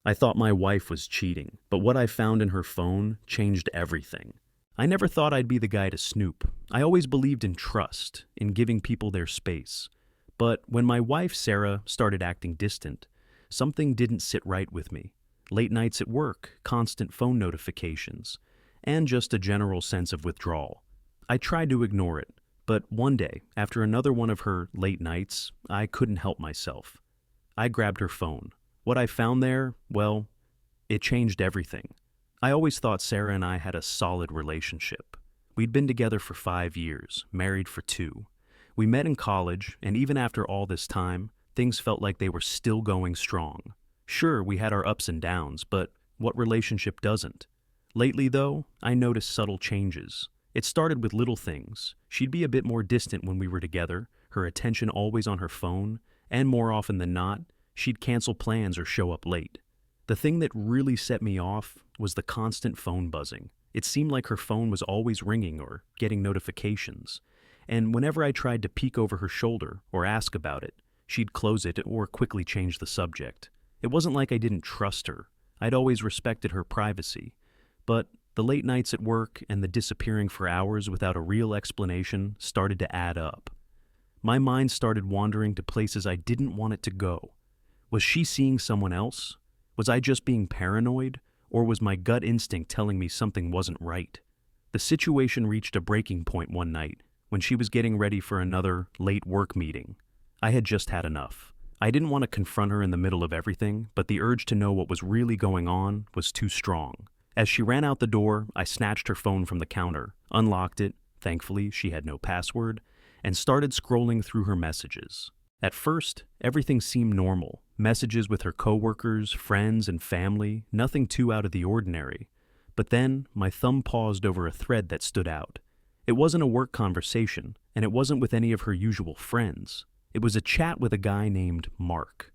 I thought my wife was cheating, but what I found in her phone changed everything. I never thought I'd be the guy to snoop. I always believed in trust, in giving people their space. But when my wife, Sarah, started acting distant, something didn't sit right with me. Late nights at work, constant phone notifications, and just a general sense of withdrawal. I tried to ignore it, but one day, after another one of her late nights, I couldn't help myself. I grabbed her phone. What I found there, well, it changed everything. I always thought Sarah and I had a solid relationship. We'd been together for 5 years, married for 2. We met in college, and even after all this time, things felt like they were still going strong. Sure, we had our ups and downs, but what relationship doesn't? Lately, though, I noticed subtle changes. It started with little things. She'd be a bit more distant when we were together, her attention always on her phone, and more often than not, she'd cancel plans or show up late. The thing that really set me off was the constant phone buzzing. It seemed like her phone was always ringing or getting notifications. And whenever I tried to peek over her shoulder or ask about it, she'd close it or quickly change the subject. It wasn't like I didn't trust her. I'd always respected her privacy. But the late nights at work and the disappearing for hours without a real explanation started to add up. My mind started wandering to places I didn't want it to go. Was she seeing someone else? Was I just being paranoid? Or was my gut instinct telling me something wasn't right? The situation reached a breaking point one night when she was getting ready for another late work meeting. I had just had enough. I didn't want to confront her in the middle of everything, but the urge to know what was really going on was too strong. As she ran out the door, I snatched her phone from the counter, unlocked it, thankfully she had no password, and started scrolling through her messages. At first, everything seemed normal. Messages with her coworkers, friends, and family, nothing too out of the ordinary. But then, my thumb paused over a thread that stood out. It wasn't a work conversation, and it wasn't with any of her usual friends. It was a chat with a guy named Mark.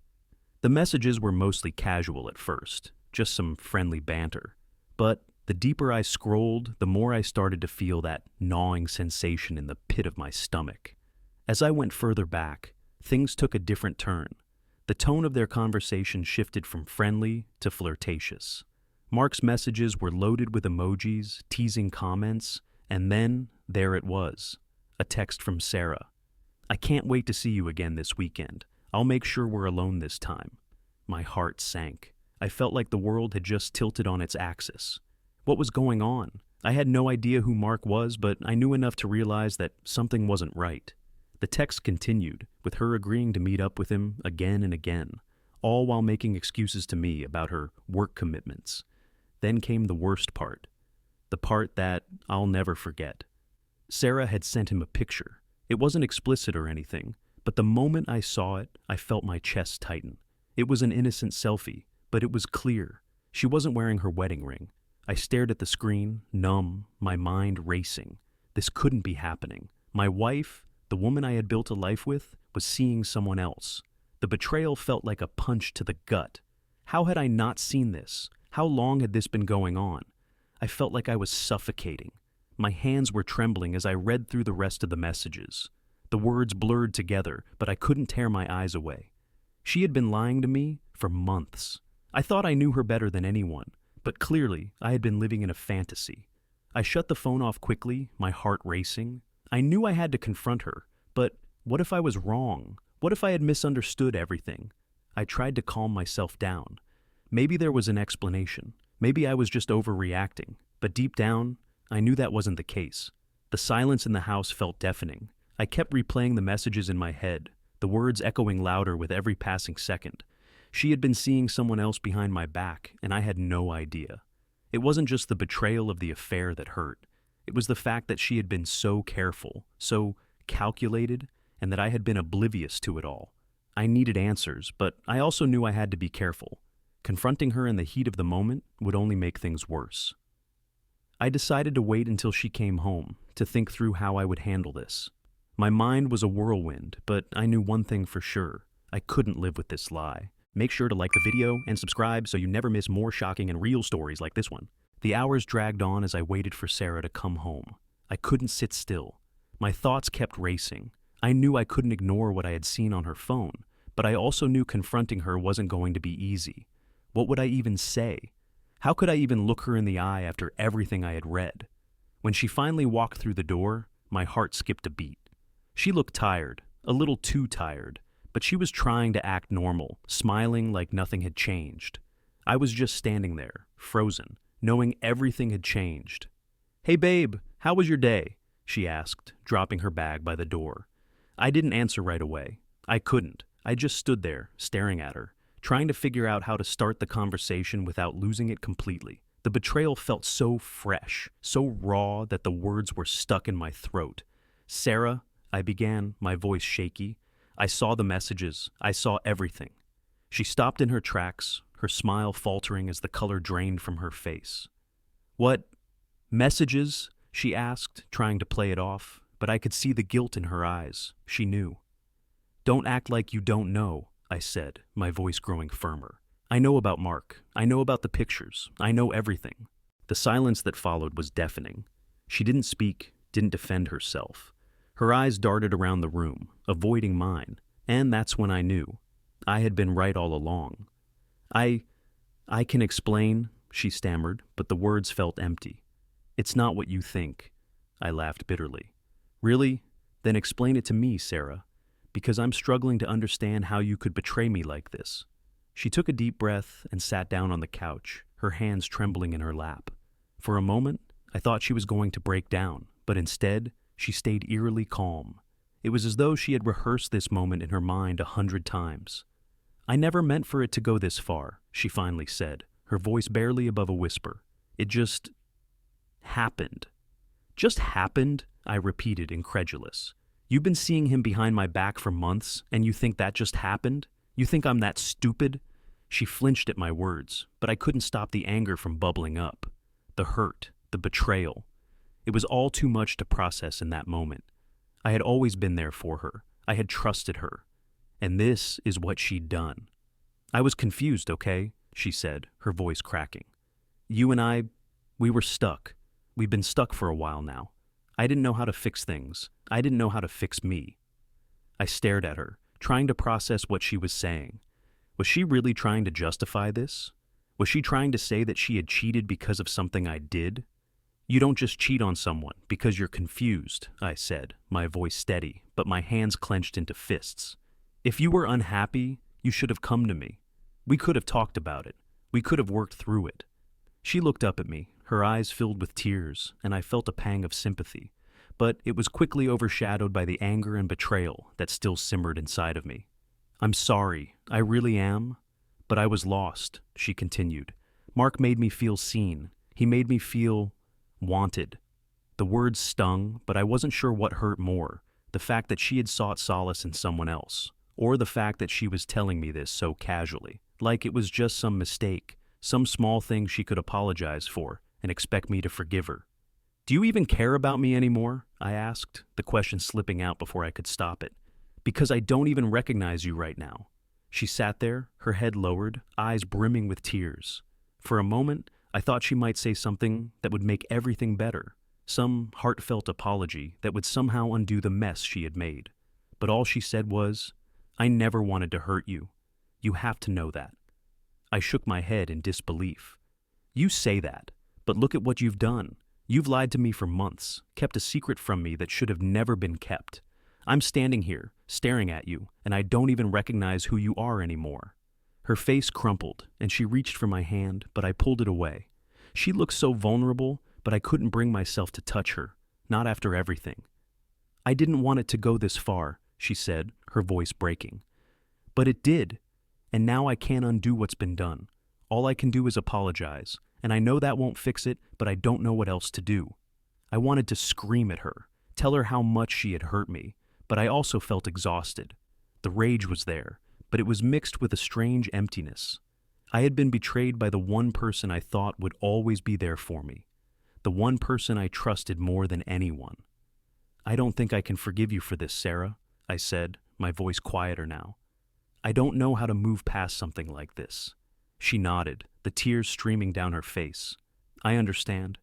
The messages were mostly casual at first, just some friendly banter. But the deeper I scrolled, the more I started to feel that gnawing sensation in the pit of my stomach. As I went further back, things took a different turn. The tone of their conversation shifted from friendly to flirtatious. Mark's messages were loaded with emojis, teasing comments, and then there it was, a text from Sarah. "I can't wait to see you again this weekend. I'll make sure we're alone this time." My heart sank. I felt like the world had just tilted on its axis. What was going on? I had no idea who Mark was, but I knew enough to realize that something wasn't right. The text continued, with her agreeing to meet up with him again and again, all while making excuses to me about her work commitments. Then came the worst part. The part that I'll never forget. Sarah had sent him a picture. It wasn't explicit or anything, but the moment I saw it, I felt my chest tighten. It was an innocent selfie, but it was clear. She wasn't wearing her wedding ring. I stared at the screen, numb, my mind racing. This couldn't be happening. My wife, the woman I had built a life with, was seeing someone else. The betrayal felt like a punch to the gut. How had I not seen this? How long had this been going on? I felt like I was suffocating. My hands were trembling as I read through the rest of the messages. The words blurred together, but I couldn't tear my eyes away. She had been lying to me for months. I thought I knew her better than anyone, but clearly I had been living in a fantasy. I shut the phone off quickly, my heart racing. I knew I had to confront her, but what if I was wrong? What if I had misunderstood everything? I tried to calm myself down. Maybe there was an explanation. Maybe I was just overreacting. But deep down, I knew that wasn't the case. The silence in the house felt deafening. I kept replaying the messages in my head, the words echoing louder with every passing second. She had been seeing someone else behind my back, and I had no idea. It wasn't just the betrayal of the affair that hurt. It was the fact that she had been so careful, so calculated, and that I had been oblivious to it all. I needed answers, but I also knew I had to be careful. Confronting her in the heat of the moment would only make things worse. I decided to wait until she came home, to think through how I would handle this. My mind was a whirlwind, but I knew one thing for sure. I couldn't live with this lie. Make sure to like the video and subscribe so you never miss more shocking and real stories like this one. The hours dragged on as I waited for Sarah to come home. I couldn't sit still. My thoughts kept racing. I knew I couldn't ignore what I had seen on her phone, but I also knew confronting her wasn't going to be easy. What would I even say? How could I even look her in the eye after everything I had read? When she finally walked through the door, my heart skipped a beat. She looked tired, a little too tired, but she was trying to act normal, smiling like nothing had changed. I was just standing there, frozen, knowing everything had changed. "Hey babe, how was your day?" she asked, dropping her bag by the door. I didn't answer right away. I couldn't. I just stood there, staring at her, trying to figure out how to start the conversation without losing it completely. The betrayal felt so fresh, so raw that the words were stuck in my throat. "Sarah," I began, my voice shaky. "I saw the messages. I saw everything." She stopped in her tracks, her smile faltering as the color drained from her face. "What messages?" she asked, trying to play it off, but I could see the guilt in her eyes. She knew. "Don't act like you don't know," I said, my voice growing firmer. "I know about Mark. I know about the pictures. I know everything." The silence that followed was deafening. She didn't speak, didn't defend herself. Her eyes darted around the room, avoiding mine, and that's when I knew. I had been right all along. I can explain," she stammered, but the words felt empty. "It's not what you think," I laughed bitterly. "Really? Then explain it to me, Sarah, because I'm struggling to understand how you could betray me like this." She took a deep breath and sat down on the couch, her hands trembling in her lap. For a moment, I thought she was going to break down, but instead, she stayed eerily calm. It was as though she had rehearsed this moment in her mind 100 times. "I never meant for it to go this far," she finally said, her voice barely above a whisper. "It just happened." "Just happened?" I repeated, incredulous. "You've been seeing him behind my back for months, and you think that just happened? You think I'm that stupid?" She flinched at my words, but I couldn't stop the anger from bubbling up. The hurt, the betrayal. It was all too much to process in that moment. I had always been there for her. I had trusted her. And this is what she'd done. "I was confused, okay?" she said, her voice cracking. "You and I, we were stuck. We've been stuck for a while now. I didn't know how to fix things. I didn't know how to fix me." I stared at her, trying to process what she was saying. Was she really trying to justify this? Was she trying to say that she had cheated because of something I did? "You don't just cheat on someone because you're confused," I said, my voice steady, but my hands clenched into fists. "If you were unhappy, you should have come to me. We could have talked about it. We could have worked through it." She looked up at me, her eyes filled with tears, and I felt a pang of sympathy, but it was quickly overshadowed by the anger and betrayal that still simmered inside of me. "I'm sorry, I really am. But I was lost," she continued. "Mark made me feel seen. He made me feel wanted." The words stung, but I wasn't sure what hurt more, the fact that she had sought solace in someone else, or the fact that she was telling me this so casually, like it was just some mistake, some small thing she could apologize for and expect me to forgive her. "Do you even care about me anymore?" I asked, the question slipping out before I could stop it. "Because I don't even recognize you right now." She sat there, her head lowered, eyes brimming with tears. For a moment, I thought she might say something that would make everything better, some heartfelt apology that would somehow undo the mess she had made. But all she said was, "I never wanted to hurt you. You have to know that." I shook my head in disbelief. "You say that, but look at what you've done. You've lied to me for months, kept a secret from me that should have never been kept. I'm standing here, staring at you, and I don't even recognize who you are anymore." Her face crumpled, and she reached for my hand, but I pulled it away. She looked so vulnerable, but I couldn't bring myself to touch her, not after everything. "I didn't want it to go this far," she said, her voice breaking. "But it did, and now I can't undo what's been done. All I can do is apologize, and I know that won't fix it, but I don't know what else to do." I wanted to scream at her, tell her how much she had hurt me, but I also felt exhausted. The rage was there, but it was mixed with a strange emptiness. I had been betrayed by the one person I thought would always be there for me, the one person I trusted more than anyone. "I don't think I can forgive you for this, Sarah," I said, my voice quieter now. "I don't know how to move past something like this." She nodded, the tears streaming down her face. "I understand.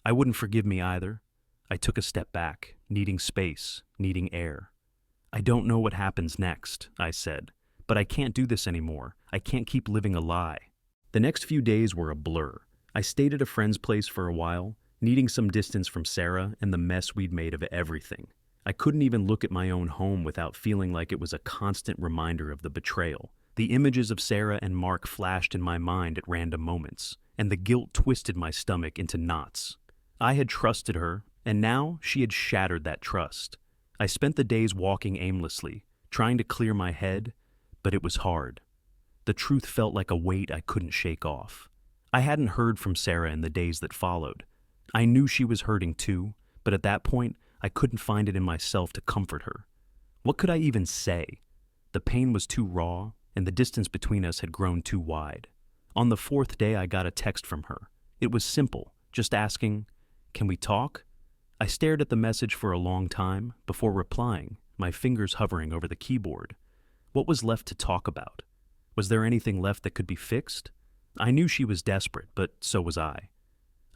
I wouldn't forgive me either." I took a step back, needing space, needing air. "I don't know what happens next," I said, "but I can't do this anymore. I can't keep living a lie." The next few days were a blur. I stayed at a friend's place for a while, needing some distance from Sarah and the mess we'd made of everything. I couldn't even look at my own home without feeling like it was a constant reminder of the betrayal. The images of Sarah and Mark flashed in my mind at random moments, and the guilt twisted my stomach into knots. I had trusted her, and now she had shattered that trust. I spent the days walking aimlessly, trying to clear my head, but it was hard. The truth felt like a weight I couldn't shake off. I hadn't heard from Sarah in the days that followed. I knew she was hurting too, but at that point, I couldn't find it in myself to comfort her. What could I even say? The pain was too raw, and the distance between us had grown too wide. On the fourth day, I got a text from her. It was simple, just asking, "Can we talk?" I stared at the message for a long time before replying, my fingers hovering over the keyboard. What was left to talk about? Was there anything left that could be fixed? I knew she was desperate, but so was I.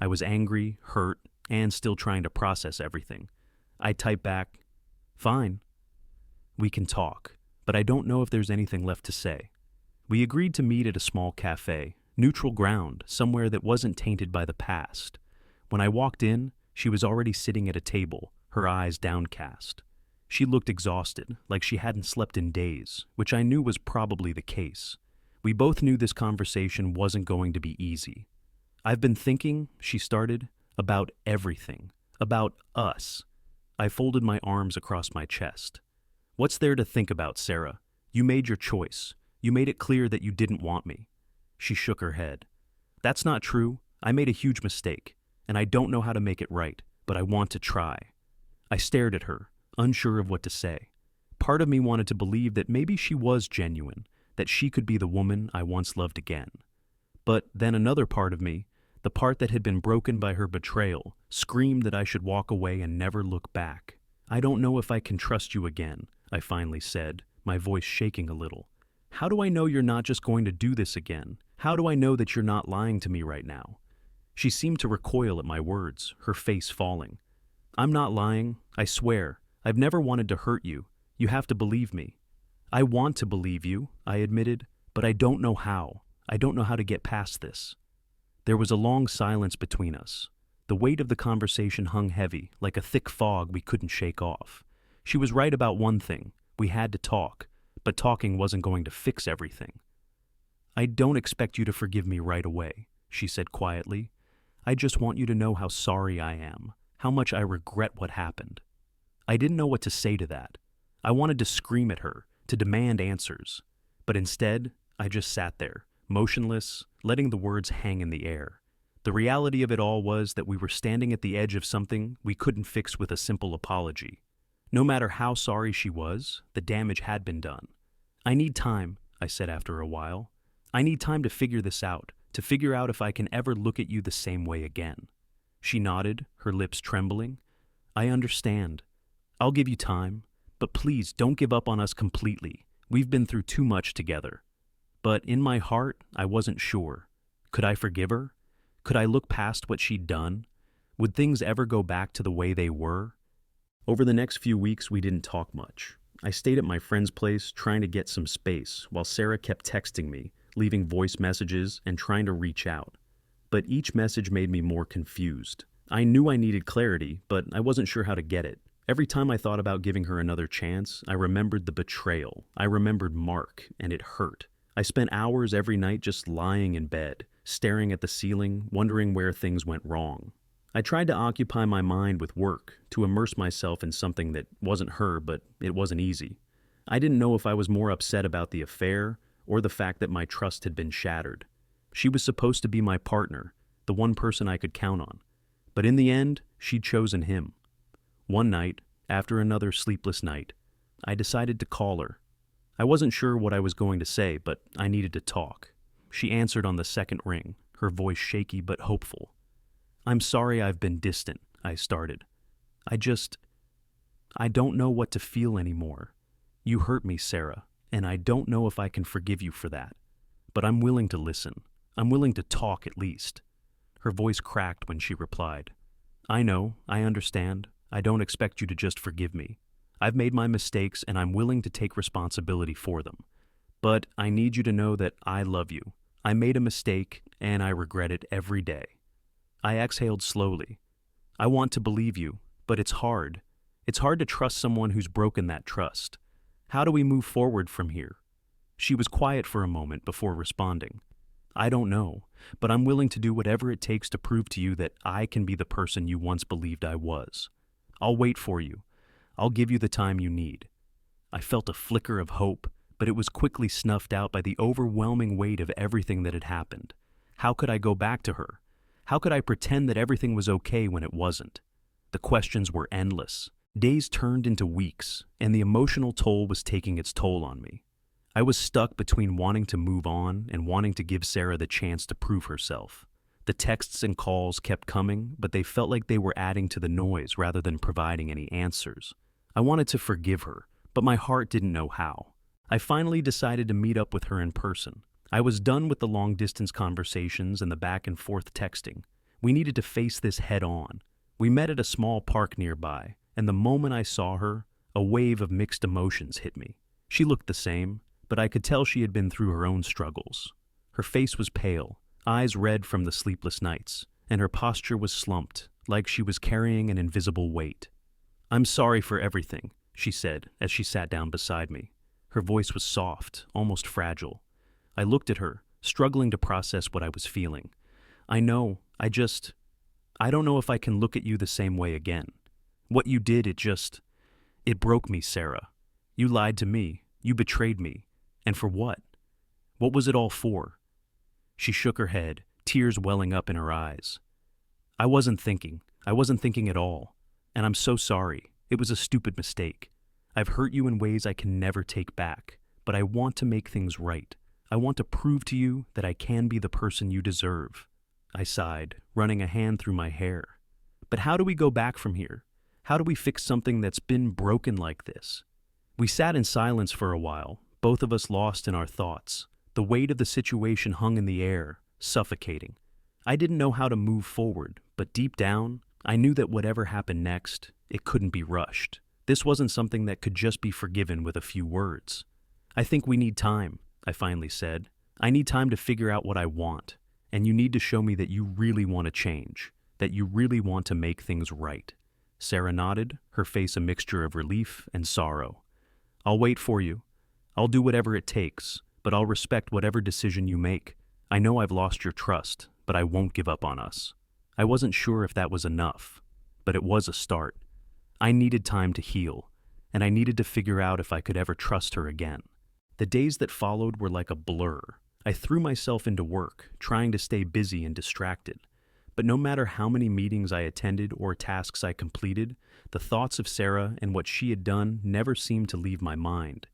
I was angry, hurt, and still trying to process everything. I typed back, "Fine. We can talk, but I don't know if there's anything left to say." We agreed to meet at a small cafe, neutral ground, somewhere that wasn't tainted by the past. When I walked in, she was already sitting at a table, her eyes downcast. She looked exhausted, like she hadn't slept in days, which I knew was probably the case. We both knew this conversation wasn't going to be easy. "I've been thinking," she started, "about everything, about us." I folded my arms across my chest. "What's there to think about, Sarah? You made your choice. You made it clear that you didn't want me." She shook her head. "That's not true. I made a huge mistake, and I don't know how to make it right, but I want to try." I stared at her, unsure of what to say. Part of me wanted to believe that maybe she was genuine, that she could be the woman I once loved again. But then another part of me, the part that had been broken by her betrayal, screamed that I should walk away and never look back. "I don't know if I can trust you again," I finally said, my voice shaking a little. "How do I know you're not just going to do this again? How do I know that you're not lying to me right now?" She seemed to recoil at my words, her face falling. "I'm not lying, I swear. I've never wanted to hurt you. You have to believe me." "I want to believe you," I admitted, "but I don't know how. I don't know how to get past this." There was a long silence between us. The weight of the conversation hung heavy, like a thick fog we couldn't shake off. She was right about one thing. We had to talk, but talking wasn't going to fix everything. "I don't expect you to forgive me right away," she said quietly. "I just want you to know how sorry I am, how much I regret what happened." I didn't know what to say to that. I wanted to scream at her, to demand answers. But instead, I just sat there, motionless, letting the words hang in the air. The reality of it all was that we were standing at the edge of something we couldn't fix with a simple apology. No matter how sorry she was, the damage had been done. "I need time," I said after a while. "I need time to figure this out, to figure out if I can ever look at you the same way again." She nodded, her lips trembling. "I understand. I'll give you time, but please don't give up on us completely. We've been through too much together." But in my heart, I wasn't sure. Could I forgive her? Could I look past what she'd done? Would things ever go back to the way they were? Over the next few weeks, we didn't talk much. I stayed at my friend's place trying to get some space while Sarah kept texting me, leaving voice messages and trying to reach out. But each message made me more confused. I knew I needed clarity, but I wasn't sure how to get it. Every time I thought about giving her another chance, I remembered the betrayal. I remembered Mark, and it hurt. I spent hours every night just lying in bed, staring at the ceiling, wondering where things went wrong. I tried to occupy my mind with work, to immerse myself in something that wasn't her, but it wasn't easy. I didn't know if I was more upset about the affair or the fact that my trust had been shattered. She was supposed to be my partner, the one person I could count on. But in the end, she'd chosen him. One night, after another sleepless night, I decided to call her. I wasn't sure what I was going to say, but I needed to talk. She answered on the second ring, her voice shaky but hopeful. "I'm sorry I've been distant," I started. I don't know what to feel anymore. You hurt me, Sarah, and I don't know if I can forgive you for that. But I'm willing to listen. I'm willing to talk at least." Her voice cracked when she replied. "I know, I understand. I don't expect you to just forgive me. I've made my mistakes and I'm willing to take responsibility for them. But I need you to know that I love you. I made a mistake, and I regret it every day. I exhaled slowly. I want to believe you, but it's hard. It's hard to trust someone who's broken that trust. How do we move forward from here? She was quiet for a moment before responding. I don't know, but I'm willing to do whatever it takes to prove to you that I can be the person you once believed I was. I'll wait for you. I'll give you the time you need. I felt a flicker of hope, but it was quickly snuffed out by the overwhelming weight of everything that had happened. How could I go back to her? How could I pretend that everything was okay when it wasn't? The questions were endless. Days turned into weeks, and the emotional toll was taking its toll on me. I was stuck between wanting to move on and wanting to give Sarah the chance to prove herself. The texts and calls kept coming, but they felt like they were adding to the noise rather than providing any answers. I wanted to forgive her, but my heart didn't know how. I finally decided to meet up with her in person. I was done with the long-distance conversations and the back-and-forth texting. We needed to face this head-on. We met at a small park nearby, and the moment I saw her, a wave of mixed emotions hit me. She looked the same, but I could tell she had been through her own struggles. Her face was pale, eyes red from the sleepless nights, and her posture was slumped, like she was carrying an invisible weight. "I'm sorry for everything," she said as she sat down beside me. Her voice was soft, almost fragile. I looked at her, struggling to process what I was feeling. I don't know if I can look at you the same way again. What you did, it broke me, Sarah. You lied to me. You betrayed me. And for what? What was it all for?" She shook her head, tears welling up in her eyes. I wasn't thinking at all. And I'm so sorry. It was a stupid mistake. I've hurt you in ways I can never take back, but I want to make things right. I want to prove to you that I can be the person you deserve. I sighed, running a hand through my hair. But how do we go back from here? How do we fix something that's been broken like this? We sat in silence for a while, both of us lost in our thoughts. The weight of the situation hung in the air, suffocating. I didn't know how to move forward, but deep down, I knew that whatever happened next, it couldn't be rushed. This wasn't something that could just be forgiven with a few words. "I think we need time," I finally said. "I need time to figure out what I want, and you need to show me that you really want to change, that you really want to make things right." Sarah nodded, her face a mixture of relief and sorrow. "I'll wait for you. I'll do whatever it takes, but I'll respect whatever decision you make. I know I've lost your trust, but I won't give up on us." I wasn't sure if that was enough, but it was a start. I needed time to heal, and I needed to figure out if I could ever trust her again. The days that followed were like a blur. I threw myself into work, trying to stay busy and distracted. But no matter how many meetings I attended or tasks I completed, the thoughts of Sarah and what she had done never seemed to leave my mind.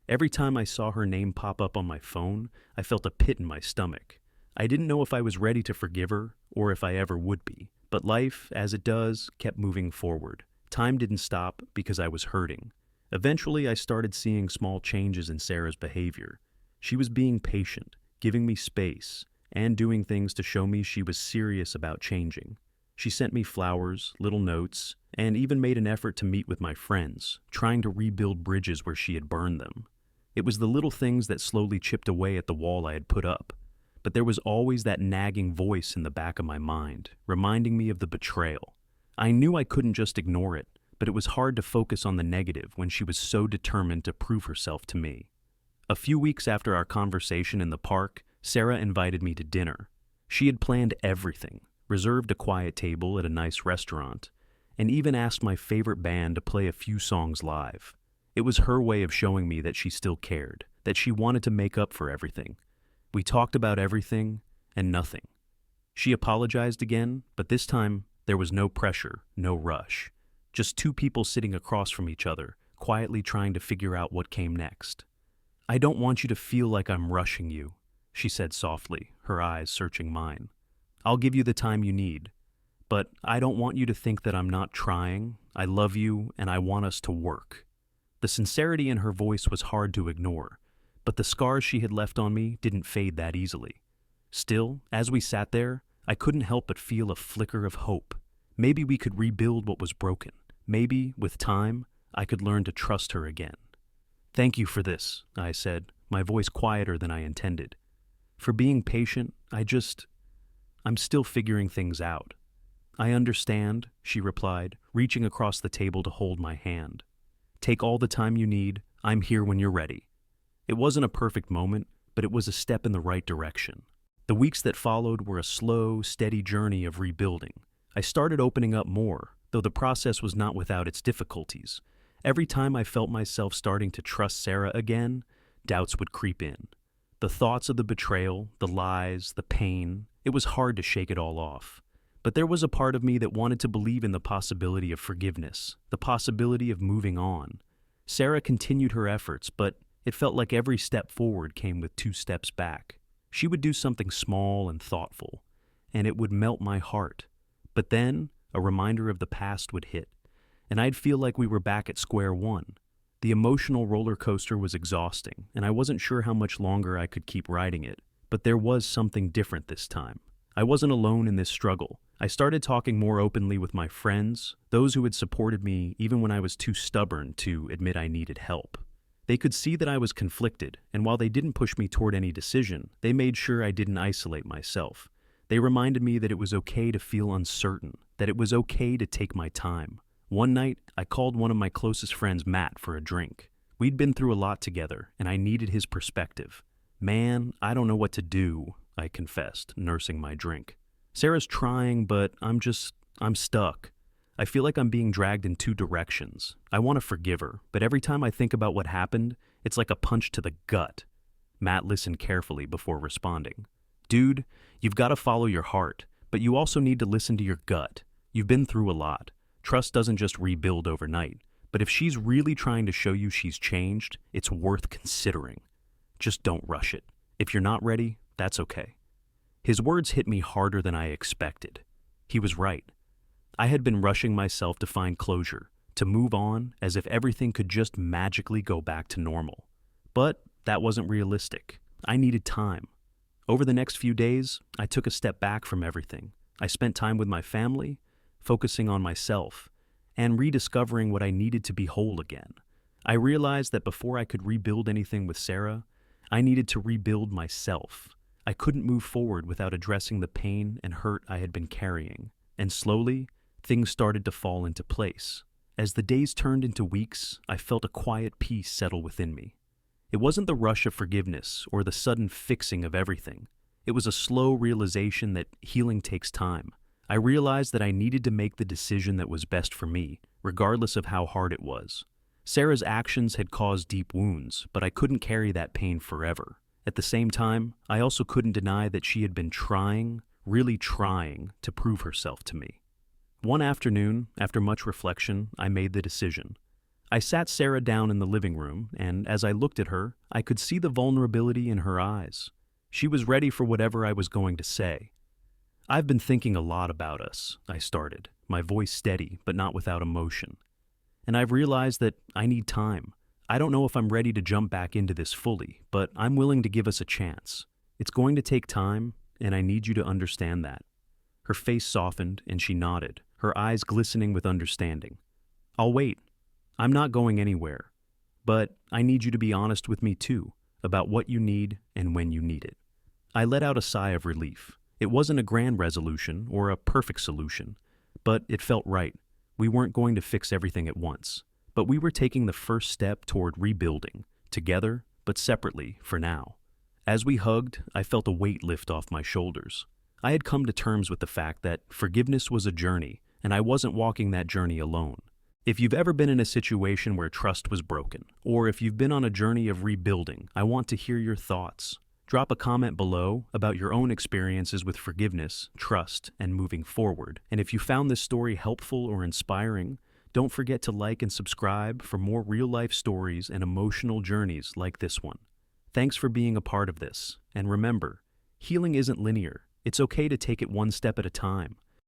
Every time I saw her name pop up on my phone, I felt a pit in my stomach. I didn't know if I was ready to forgive her or if I ever would be. But life, as it does, kept moving forward. Time didn't stop because I was hurting. Eventually, I started seeing small changes in Sarah's behavior. She was being patient, giving me space, and doing things to show me she was serious about changing. She sent me flowers, little notes, and even made an effort to meet with my friends, trying to rebuild bridges where she had burned them. It was the little things that slowly chipped away at the wall I had put up. But there was always that nagging voice in the back of my mind, reminding me of the betrayal. I knew I couldn't just ignore it, but it was hard to focus on the negative when she was so determined to prove herself to me. A few weeks after our conversation in the park, Sarah invited me to dinner. She had planned everything, reserved a quiet table at a nice restaurant, and even asked my favorite band to play a few songs live. It was her way of showing me that she still cared, that she wanted to make up for everything. We talked about everything and nothing. She apologized again, but this time there was no pressure, no rush. Just two people sitting across from each other, quietly trying to figure out what came next. "I don't want you to feel like I'm rushing you," she said softly, her eyes searching mine. "I'll give you the time you need. But I don't want you to think that I'm not trying. I love you, and I want us to work." The sincerity in her voice was hard to ignore, but the scars she had left on me didn't fade that easily. Still, as we sat there, I couldn't help but feel a flicker of hope. Maybe we could rebuild what was broken. Maybe, with time, I could learn to trust her again. "Thank you for this," I said, my voice quieter than I intended. For being patient, I'm still figuring things out. I understand, she replied, reaching across the table to hold my hand. Take all the time you need. I'm here when you're ready. It wasn't a perfect moment, but it was a step in the right direction. The weeks that followed were a slow, steady journey of rebuilding. I started opening up more, though the process was not without its difficulties. Every time I felt myself starting to trust Sarah again, doubts would creep in. The thoughts of the betrayal, the lies, the pain, it was hard to shake it all off. But there was a part of me that wanted to believe in the possibility of forgiveness, the possibility of moving on. Sarah continued her efforts, but it felt like every step forward came with 2 steps back. She would do something small and thoughtful, and it would melt my heart. But then, a reminder of the past would hit, and I'd feel like we were back at square one. The emotional roller coaster was exhausting, and I wasn't sure how much longer I could keep riding it. But there was something different this time. I wasn't alone in this struggle. I started talking more openly with my friends, those who had supported me even when I was too stubborn to admit I needed help. They could see that I was conflicted, and while they didn't push me toward any decision, they made sure I didn't isolate myself. They reminded me that it was okay to feel uncertain, that it was okay to take my time. One night, I called one of my closest friends, Matt, for a drink. We'd been through a lot together, and I needed his perspective. Man, I don't know what to do, I confessed, nursing my drink. Sarah's trying, but I'm stuck. I feel like I'm being dragged in 2 directions. I want to forgive her, but every time I think about what happened, it's like a punch to the gut. Matt listened carefully before responding. Dude, you've got to follow your heart, but you also need to listen to your gut. You've been through a lot. Trust doesn't just rebuild overnight, but if she's really trying to show you she's changed, it's worth considering. Just don't rush it. If you're not ready, that's okay. His words hit me harder than I expected. He was right. I had been rushing myself to find closure, to move on as if everything could just magically go back to normal. But that wasn't realistic. I needed time. Over the next few days, I took a step back from everything. I spent time with my family, focusing on myself, and rediscovering what I needed to be whole again. I realized that before I could rebuild anything with Sarah, I needed to rebuild myself. I couldn't move forward without addressing the pain and hurt I had been carrying. And slowly, things started to fall into place. As the days turned into weeks, I felt a quiet peace settle within me. It wasn't the rush of forgiveness or the sudden fixing of everything. It was a slow realization that healing takes time. I realized that I needed to make the decision that was best for me, regardless of how hard it was. Sarah's actions had caused deep wounds, but I couldn't carry that pain forever. At the same time, I also couldn't deny that she had been trying, really trying, to prove herself to me. One afternoon, after much reflection, I made the decision. I sat Sarah down in the living room, and as I looked at her, I could see the vulnerability in her eyes. She was ready for whatever I was going to say. I've been thinking a lot about us, I started, my voice steady but not without emotion. And I've realized that I need time. I don't know if I'm ready to jump back into this fully, but I'm willing to give us a chance. It's going to take time, and I need you to understand that. Her face softened, and she nodded, her eyes glistening with understanding. I'll wait. I'm not going anywhere. But I need you to be honest with me too, about what you need and when you need it. I let out a sigh of relief. It wasn't a grand resolution or a perfect solution, but it felt right. We weren't going to fix everything at once, but we were taking the first step toward rebuilding, together but separately for now. As we hugged, I felt a weight lift off my shoulders. I had come to terms with the fact that forgiveness was a journey, and I wasn't walking that journey alone. If you've ever been in a situation where trust was broken, or if you've been on a journey of rebuilding, I want to hear your thoughts. Drop a comment below about your own experiences with forgiveness, trust, and moving forward. And if you found this story helpful or inspiring, don't forget to like and subscribe for more real-life stories and emotional journeys like this one. Thanks for being a part of this. And remember, healing isn't linear. It's okay to take it one step at a time.